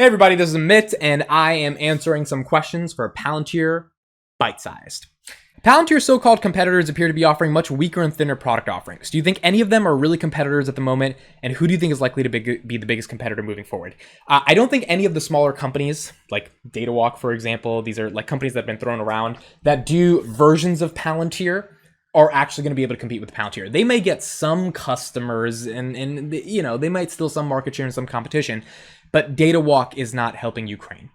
Hey everybody, this is Amit, and I am answering some questions for Palantir Bite-Sized. Palantir's so-called competitors appear to be offering much weaker and thinner product offerings. Do you think any of them are really competitors at the moment, and who do you think is likely to be the biggest competitor moving forward? I don't think any of the smaller companies, like Datawalk, for example, these are like companies that have been thrown around, that do versions of Palantir are actually going to be able to compete with Palantir. They may get some customers and you know, they might steal some market share and some competition, but Datawalk is not helping Ukraine.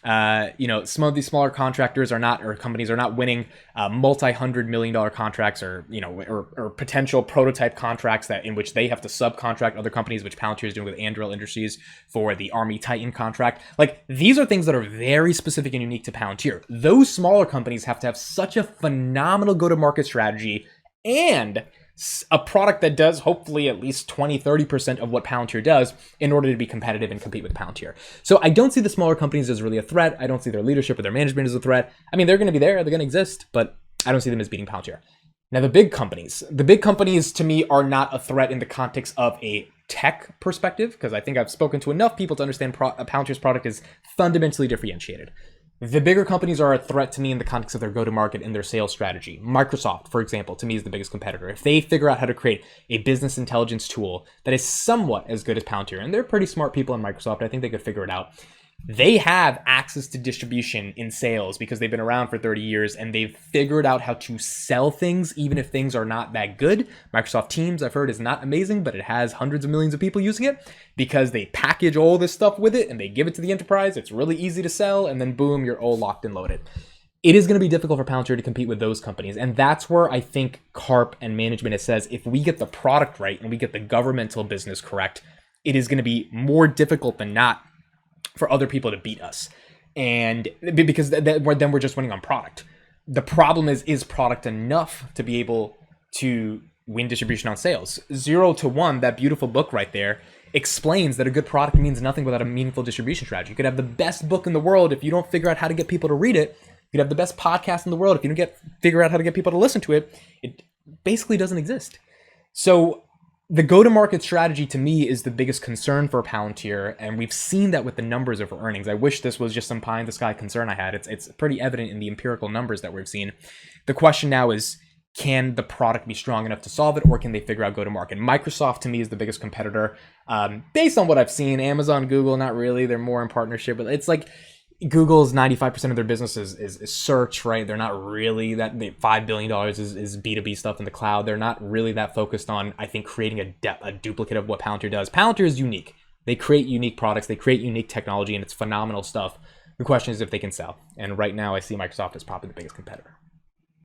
You know, some of these smaller contractors are not, or companies are not winning multi-$100 million contracts, or you know, or potential prototype contracts that in which they have to subcontract other companies, which Palantir is doing with Anduril Industries for the Army Titan contract. Like, these are things that are very specific and unique to Palantir. Those smaller companies have to have such a phenomenal go-to-market strategy and a product that does hopefully at least 20-30% of what Palantir does in order to be competitive and compete with Palantir. So I don't see the smaller companies as really a threat. I don't see their leadership or their management as a threat. I mean, they're going to be there, they're going to exist, but I don't see them as beating Palantir. Now, the big companies to me are not a threat in the context of a tech perspective, because I think I've spoken to enough people to understand Palantir's product is fundamentally differentiated. The bigger companies are a threat to me in the context of their go-to-market and their sales strategy. Microsoft, for example, to me is the biggest competitor. If they figure out how to create a business intelligence tool that is somewhat as good as Palantir, and they're pretty smart people in Microsoft, I think they could figure it out. They have access to distribution in sales because they've been around for 30 years and they've figured out how to sell things even if things are not that good. Microsoft Teams, I've heard, is not amazing, but it has hundreds of millions of people using it because they package all this stuff with it and they give it to the enterprise. It's really easy to sell, and then boom, you're all locked and loaded. It is going to be difficult for Palantir to compete with those companies, and that's where I think Karp and management says if we get the product right and we get the governmental business correct, it is going to be more difficult than not for other people to beat us. And because then we're just winning on product. The problem is product enough to be able to win distribution on sales? 0 to 1, that beautiful book right there, explains that a good product means nothing without a meaningful distribution strategy. You could have the best book in the world if you don't figure out how to get people to read it. You could have the best podcast in the world if you don't figure out how to get people to listen to it. It basically doesn't exist. So the go-to-market strategy to me is the biggest concern for Palantir, and we've seen that with the numbers of earnings. I wish this was just some pie-in-the-sky concern I had. It's pretty evident in the empirical numbers that we've seen. The question now is, can the product be strong enough to solve it, or can they figure out go-to-market? Microsoft, to me, is the biggest competitor. Based on what I've seen, Amazon, Google, not really. They're more in partnership, but it's like Google's 95% of their business is search, right? They're not really that. $5 billion is B2B stuff in the cloud. They're not really that focused on, I think, creating a duplicate of what Palantir does. Palantir is unique. They create unique products. They create unique technology, and it's phenomenal stuff. The question is if they can sell. And right now, I see Microsoft as probably the biggest competitor.